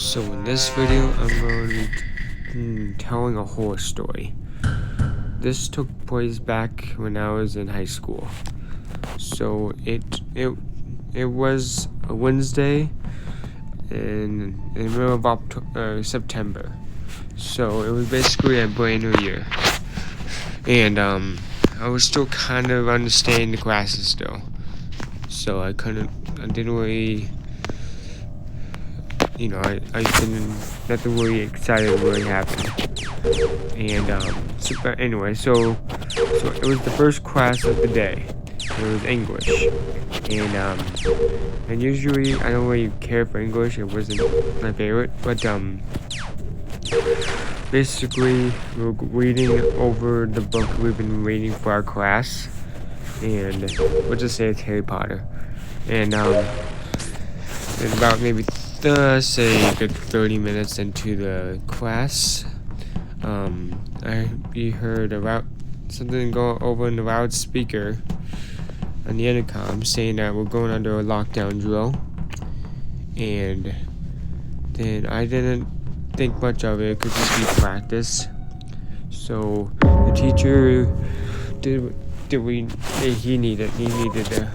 So in this video, I'm going to be telling a horror story. This took place back when I was in high school. So it was a Wednesday in the middle of September. So it was basically a brand new year, and I was still kind of understanding the classes still. So I didn't really. I didn't, nothing really excited really happened. And, so it was the first class of the day. It was English. And usually I don't really care for English. It wasn't my favorite. But, basically, we were reading over the book we've been reading for our class. And we'll just say it's Harry Potter. And, about maybe say a good 30 minutes into the class, we heard something go over in the loudspeaker on the intercom saying that we're going under a lockdown drill. And then I didn't think much of it. It could just be practice. So the teacher he needed to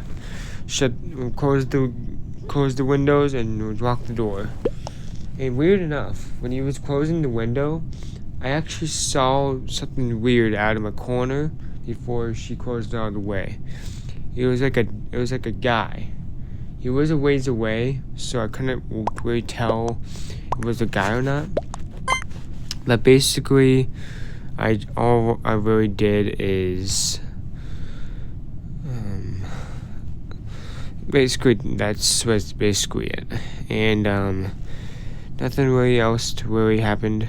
close the windows and lock the door. And weird enough, when he was closing the window, I actually saw something weird out of a corner before she closed it all the way. It was like a guy. He was a ways away, so I couldn't really tell if it was a guy or not. But basically, all I really did is basically that's basically it. And nothing really else really happened.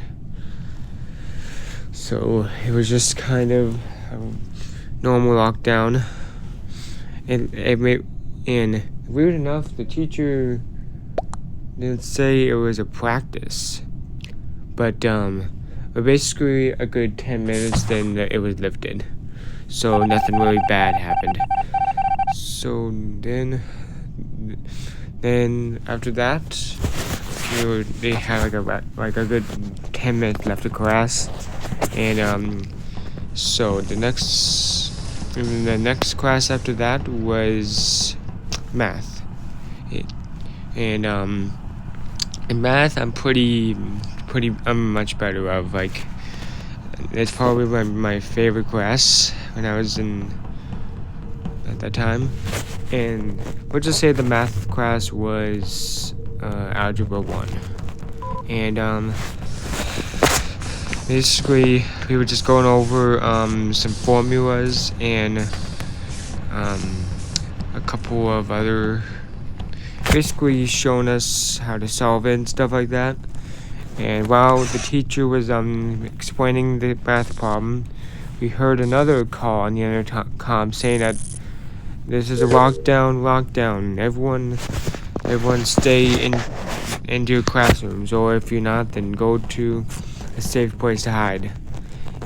So it was just kind of a normal lockdown. And weird enough, the teacher didn't say it was a practice, but basically a good 10 minutes, then it was lifted. So nothing really bad happened. So then after that, they had like a good 10 minutes left of class, and so the next class after that was math. In math, I'm much better of. Like, it's probably my favorite class when I was at that time. And we'll just say the math class was Algebra 1. And basically we were just going over some formulas and a couple of other, basically showing us how to solve it and stuff like that. And while the teacher was explaining the math problem, we heard another call on the intercom saying that this is a lockdown. Everyone stay into your classrooms, or if you're not, then go to a safe place to hide.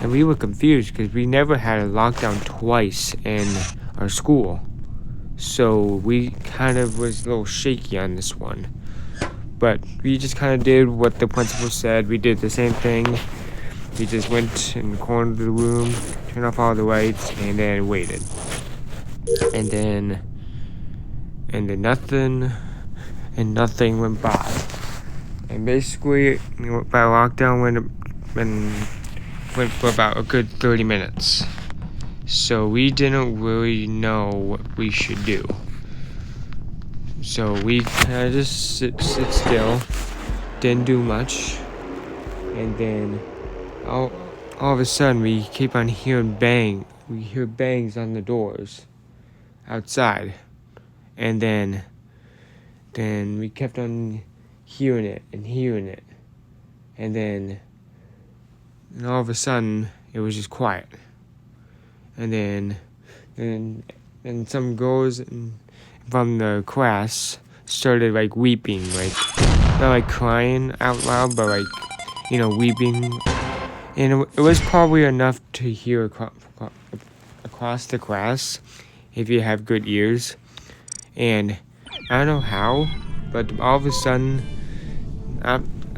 And we were confused because we never had a lockdown twice in our school. So we kind of was a little shaky on this one. But we just kind of did what the principal said. We did the same thing. We just went in the corner of the room, turned off all the lights, and then waited. And then nothing went by. And basically, by lockdown went for about a good 30 minutes. So we didn't really know what we should do. So we kind of just sit still, didn't do much, and then all of a sudden we keep on hearing we hear bangs on the doors outside, and then we kept on hearing it, and then all of a sudden it was just quiet, and then some girls from the class started like weeping, like not like crying out loud, but like weeping, and it was probably enough to hear across the class if you have good ears. And I don't know how, but all of a sudden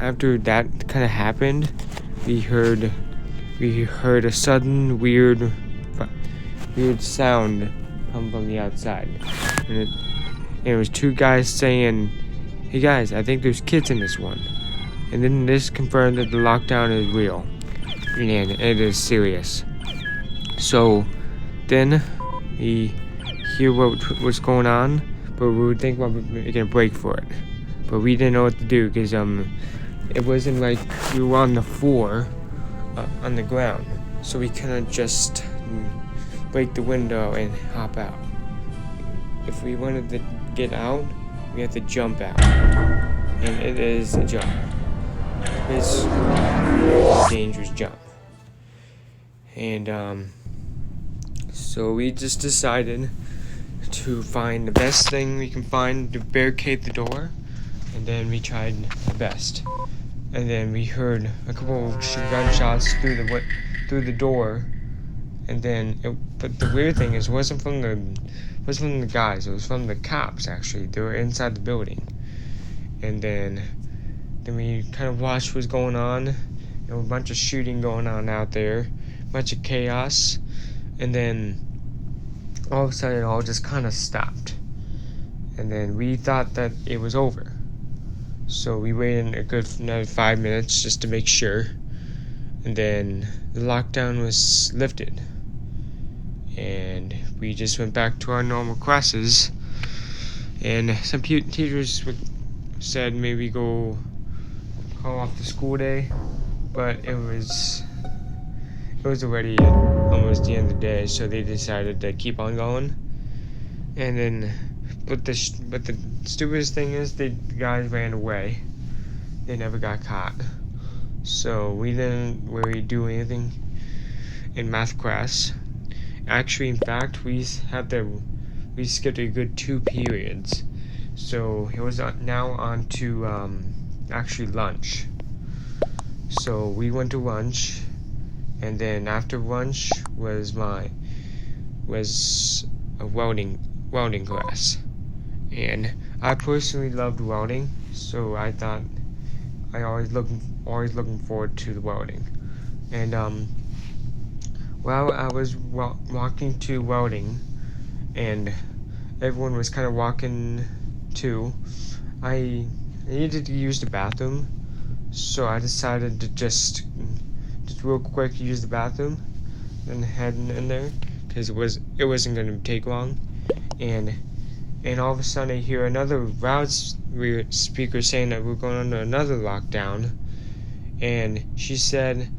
after that kind of happened, we heard a sudden weird sound come from the outside, and it was two guys saying, "Hey guys, I think there's kids in this one." And then this confirmed that the lockdown is real and it is serious. So then we hear what's going on, but we would think we were making a break for it. But we didn't know what to do because it wasn't like we were on the floor, on the ground, so we couldn't just break the window and hop out. If we wanted to get out, we had to jump out, and it is a jump. It's a dangerous jump. And so we just decided to find the best thing we can find to barricade the door, and then we tried the best. And then we heard a couple of gunshots through the door, and then but the weird thing is, it wasn't from the guys, it was from the cops. Actually, they were inside the building. And then we kind of watched what's going on. There was a bunch of shooting going on out there, a bunch of chaos, and then all of a sudden it all just kind of stopped. And then we thought that it was over, so we waited a good another 5 minutes just to make sure, and then the lockdown was lifted, and we just went back to our normal classes. And some teachers said maybe go call off the school day, but it was already almost the end of the day, so they decided to keep on going. And then but the stupidest thing is, the guys ran away. They never got caught, so we didn't really do anything in math class. Actually, in fact, we skipped a good 2 periods, so it was now on to actually lunch. So we went to lunch, and then after lunch was a welding class, and I personally loved welding, so I thought I always looking forward to the welding. And while I was walking to welding, and everyone was kind of walking too, I needed to use the bathroom, so I decided to just real quick use the bathroom and head in there, because it wasn't going to take long. And all of a sudden I hear another speaker saying that we're going under another lockdown, and she said,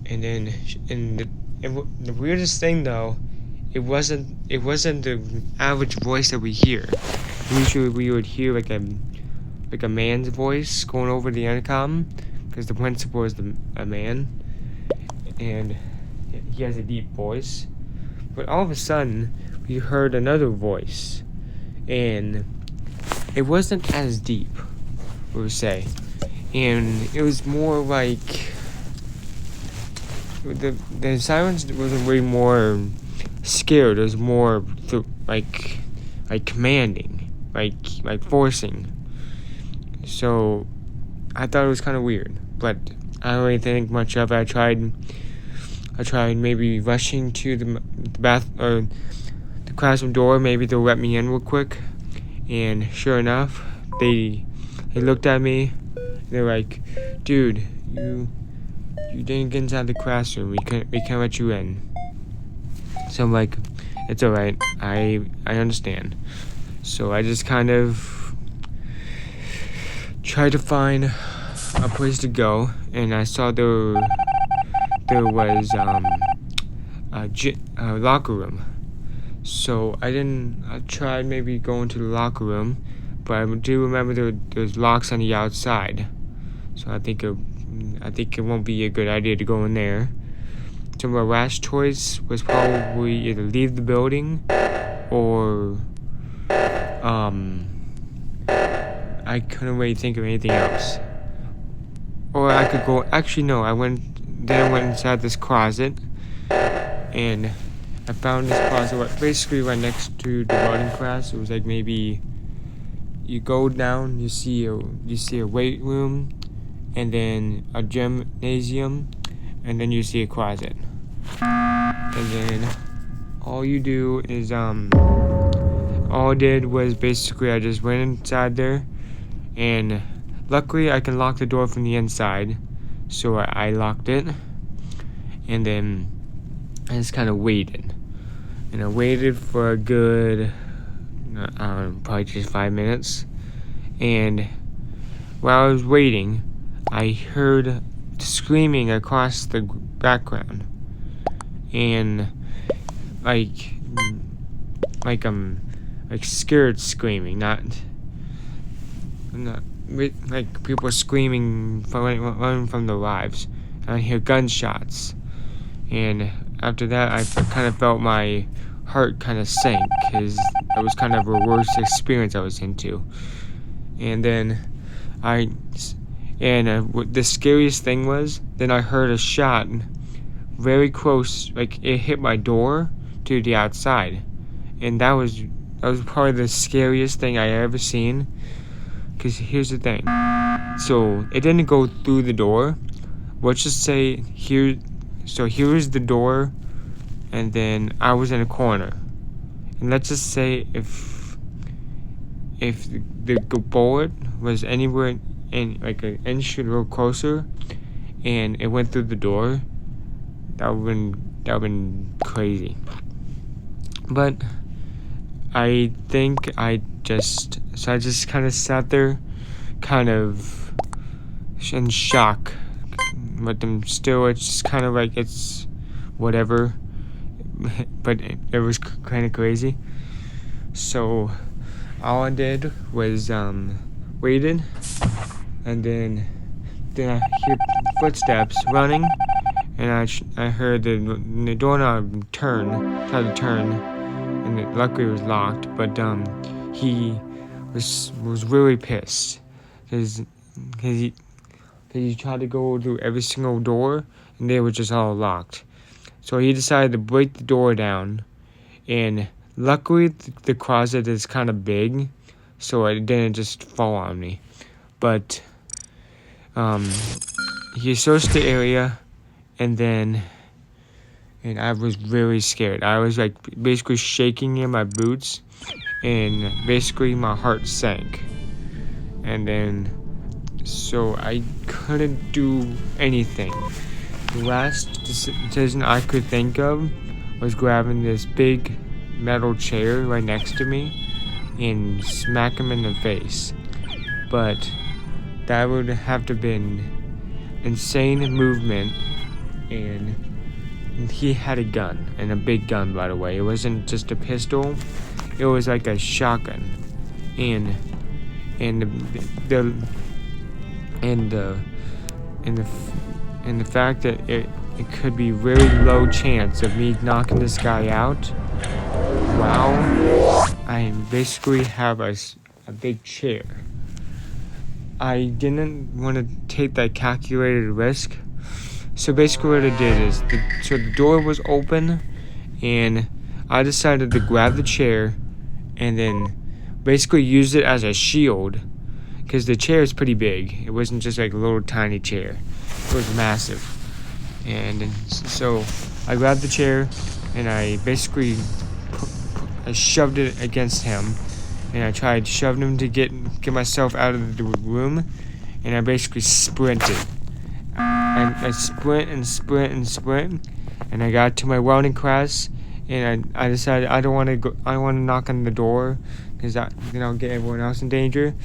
and the weirdest thing though, it wasn't the average voice that we hear. Usually we would hear like a man's voice going over the intercom, because the principal is a man, and he has a deep voice. But all of a sudden we heard another voice, and it wasn't as deep, we would say, and it was more like the silence wasn't way more scared. It was more like commanding, like forcing. So I thought it was kind of weird, but I don't really think much of it. I tried maybe rushing to the bath or the classroom door. Maybe they'll let me in real quick. And sure enough, they looked at me. They're like, "Dude, you didn't get inside the classroom. We can't let you in." So I'm like, "It's alright. I understand." So I just kind of tried to find a place to go, and I saw there was a locker room. So I tried maybe going to the locker room, but I do remember there's locks on the outside. So I think it won't be a good idea to go in there. So my last choice was probably either leave the building, or I couldn't really think of anything else. Or I could go. Actually, no. I went inside this closet, and I found this closet basically right next to the welding class. It was like, maybe you go down, you see a weight room, and then a gymnasium, and then you see a closet. And then all you do is all I did was basically I just went inside there, and luckily I can lock the door from the inside, so I locked it, and then I just kind of waited. And I waited for a good, probably just 5 minutes. And while I was waiting, I heard screaming across the background. And like scared screaming, not like people screaming running from their lives. And I hear gunshots. And after that, I kind of felt my heart kind of sank, because it was kind of a worst experience I was into. And then the scariest thing was, then I heard a shot very close, like it hit my door to the outside. And that was probably the scariest thing I ever seen. Because here's the thing. So it didn't go through the door. Let's just say here. So here is the door, and then I was in a corner. And let's just say if the bullet was anywhere in like an inch or a little closer, and it went through the door, that would been crazy. But I think I just kind of sat there, kind of in shock. But then still, it's just kind of like it's whatever. But it was kind of crazy. So all I did was waited, and then I hear footsteps running, and I heard the doorknob try to turn, and luckily it was locked. But he was really pissed because he tried to go through every single door, and they were just all locked. So he decided to break the door down, and luckily the closet is kind of big, so it didn't just fall on me. But he searched the area, and I was really scared. I was like basically shaking in my boots, and basically my heart sank. And then so I couldn't do anything. The last decision I could think of was grabbing this big metal chair right next to me and smack him in the face. But that would have to been insane movement, and he had a gun, and a big gun, by the way. It wasn't just a pistol, it was like a shotgun. And the fact that it could be really low chance of me knocking this guy out while I basically have a big chair. I didn't want to take that calculated risk. So basically what I did is, the door was open, and I decided to grab the chair and then basically use it as a shield, because the chair is pretty big. It wasn't just like a little tiny chair. It was massive. And so I grabbed the chair, and I basically I shoved it against him, and I tried shoving him to get myself out of the room, and I basically sprinted. And I sprint, and I got to my welding class, and I decided I don't want to knock on the door, because I'll get everyone else in danger.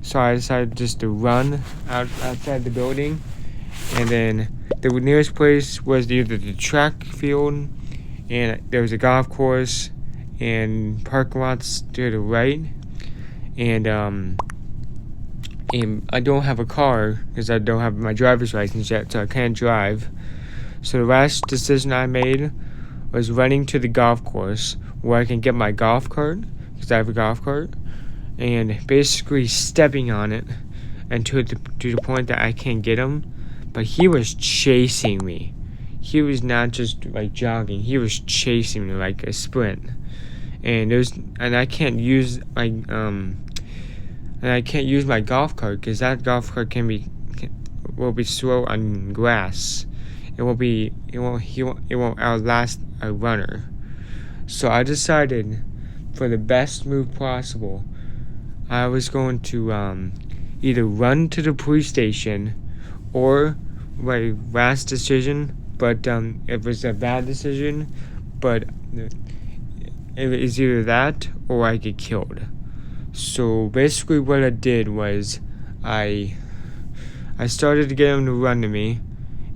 So I decided just to run outside the building, and then the nearest place was either the track field, and there was a golf course, and parking lots to the right, and I don't have a car because I don't have my driver's license yet, so I can't drive. So the last decision I made was running to the golf course where I can get my golf cart, because I have a golf cart, and basically stepping on it, and to the point that I can't get him. But he was chasing me. He was not just like jogging. He was chasing me like a sprint. And I can't use my golf cart, because that golf cart can be will be slow on grass. It won't outlast a runner. So I decided, for the best move possible, I was going to either run to the police station, or my last decision, but it was a bad decision, but it was either that or I get killed. So basically what I did was I started to get him to run to me,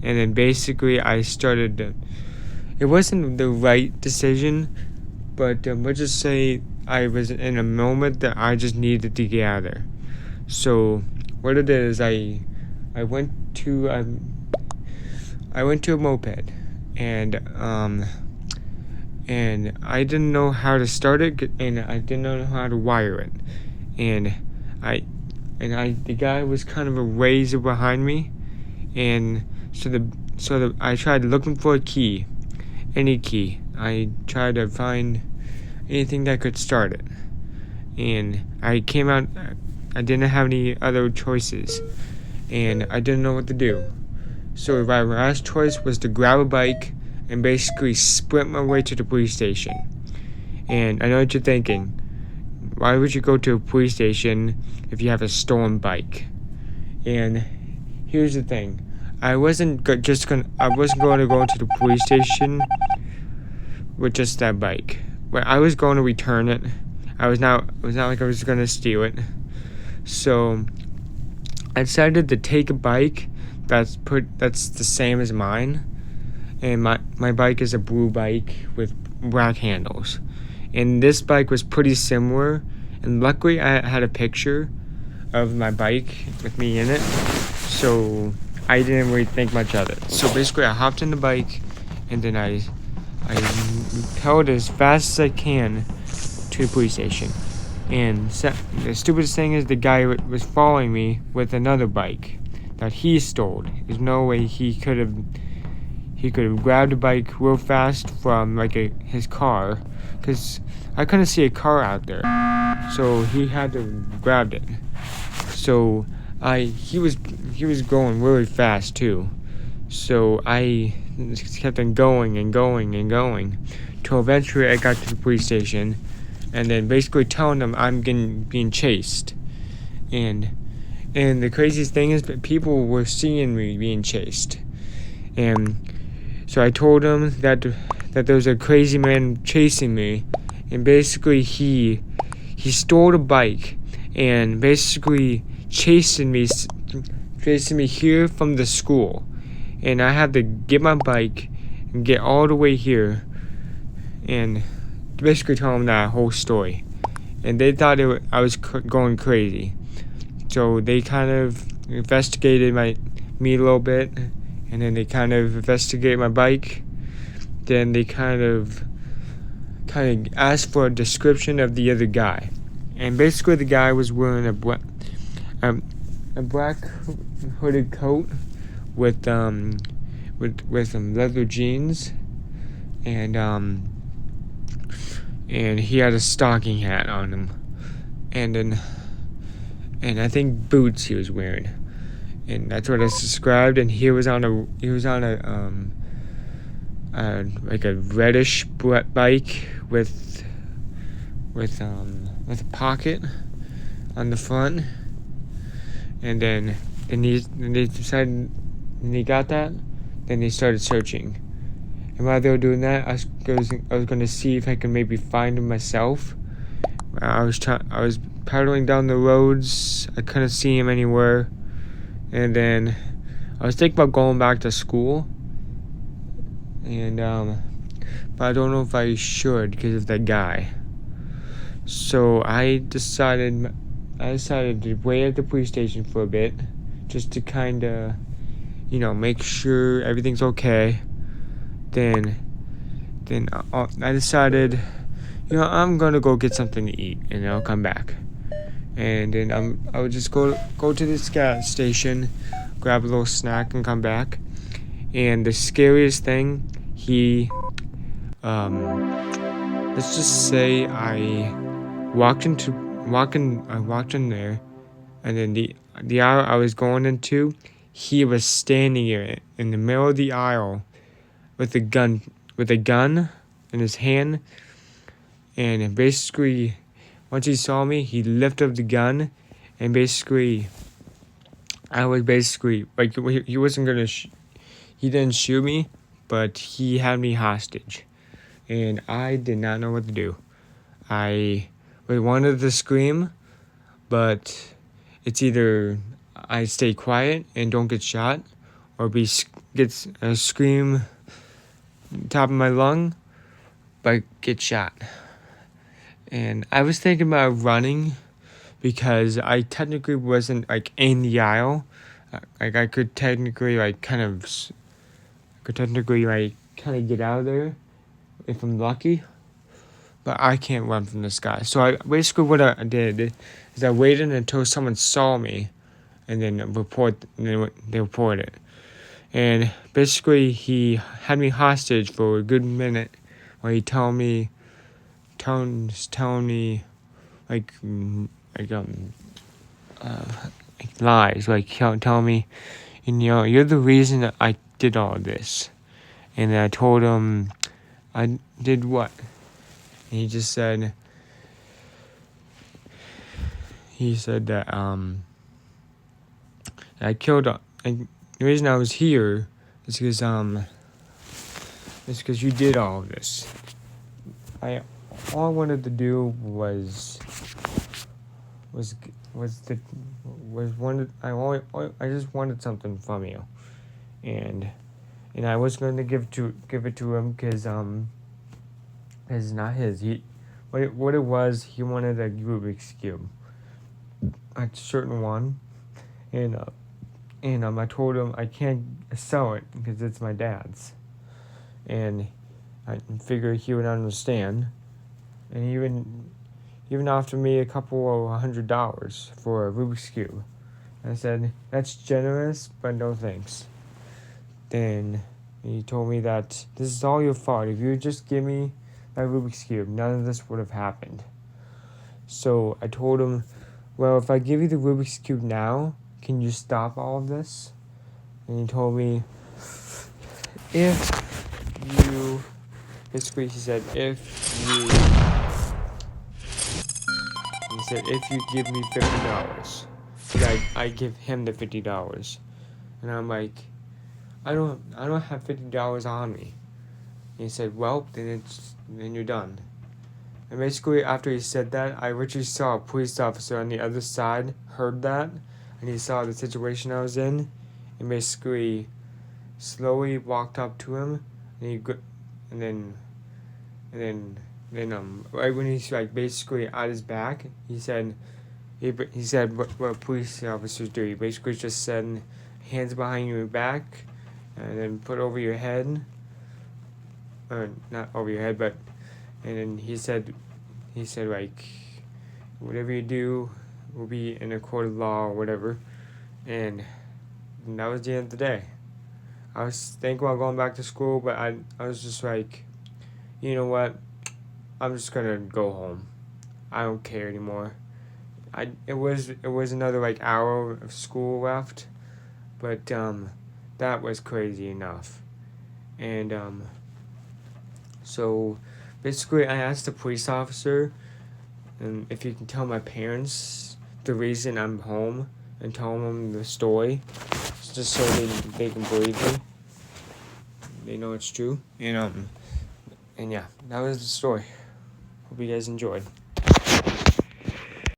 and then basically it wasn't the right decision, but let's just say I was in a moment that I just needed to get out of there. So what I did is I went to a moped, and I didn't know how to start it, and I didn't know how to wire it, and the guy was kind of a ways behind me, and so I tried looking for a key, any key. I tried to find anything that could start it, and I came out. I didn't have any other choices, and I didn't know what to do. So my last choice was to grab a bike and basically sprint my way to the police station. And I know what you're thinking. Why would you go to a police station if you have a stolen bike? And here's the thing. I wasn't going to go into the police station with just that bike. But I was going to return it. It was not like I was going to steal it. So I decided to take a bike that's the same as mine, and my bike is a blue bike with black handles, and this bike was pretty similar, and luckily I had a picture of my bike with me in it, so I didn't really think much of it. So basically I hopped in the bike, and then I pedaled as fast as I can to the police station. And the stupidest thing is the guy was following me with another bike that he stole. There's no way he could have grabbed a bike real fast from his car, because I couldn't see a car out there. So he had to grab it. So he was going really fast too. So I just kept on going and going and going, till eventually I got to the police station. And then basically telling them I'm being chased, and the craziest thing is that people were seeing me being chased, and so I told them that there was a crazy man chasing me, and basically he stole a bike, and basically chasing me here from the school, and I had to get my bike and get all the way here, and basically tell them that whole story, and they thought I was going crazy. So they kind of investigated me a little bit, and then they kind of investigated my bike. Then they kind of asked for a description of the other guy, and basically the guy was wearing a black hooded coat with some leather jeans, and he had a stocking hat on him, and I think boots he was wearing, and that's what I described. And he was on a like a reddish bike with a pocket on the front, and then they decided, when they got that, then they started searching. And while they were doing that, I was going to see if I could maybe find him myself. I was paddling down the roads. I couldn't see him anywhere. And then I was thinking about going back to school. And but I don't know if I should because of that guy. So I decided to wait at the police station for a bit, just to kind of, make sure everything's okay. Then I decided, I'm gonna go get something to eat, and I'll come back. And then I would just go to this gas station, grab a little snack, and come back. And the scariest thing, let's just say I walked in there, and then the hour I was going into, he was standing in the middle of the aisle with a gun in his hand, and basically once he saw me, he lifted up the gun, and basically I was basically like, he wasn't gonna he didn't shoot me, but he had me hostage, and I did not know what to do. I wanted to scream, but it's either I stay quiet and don't get shot, or get a scream top of my lung, but get shot. And I was thinking about running because I technically wasn't like in the aisle. Like I could technically kind of get out of there if I'm lucky. But I can't run from this guy. So I basically what I did is I waited until someone saw me, and then they report it. And basically he had me hostage for a good minute, while he telling me like lies, like telling me, you're the reason that I did all this. And I told him, I did what? And he just said, that I killed. And the reason I was here is because you did all of this. All I wanted to do was I just wanted something from you, and I was going to give it to him because it's not his. What it was, he wanted a Rubik's Cube, a certain one, and I told him I can't sell it because it's my dad's, and I figured he would understand, and he even offered me a couple of $100 for a Rubik's Cube. I said, that's generous, but no thanks. Then he told me that this is all your fault. If you would just give me that Rubik's Cube, none of this would have happened. So I told him, well, if I give you the Rubik's Cube now, can you stop all of this? And he told me, he said, if you give me $50, I give him the $50. And I'm like, I don't have $50 on me. And he said, well, then you're done. And basically after he said that, I literally saw a police officer on the other side heard that, and he saw the situation I was in, and basically slowly walked up to him, and then right when he's like basically at his back, he said what police officers do. He basically just said, hands behind your back, and then put over your head, or not over your head, but, and then he said like, whatever you do will be in a court of law or whatever, and that was the end of the day. I was thinking about going back to school, but I was just like, you know what, I'm just gonna go home. I don't care anymore. It was another like hour of school left, but that was crazy enough. And so basically I asked the police officer if you can tell my parents the reason I'm home, and tell them the story, just so they can believe me. They know it's true. And yeah, that was the story. Hope you guys enjoyed.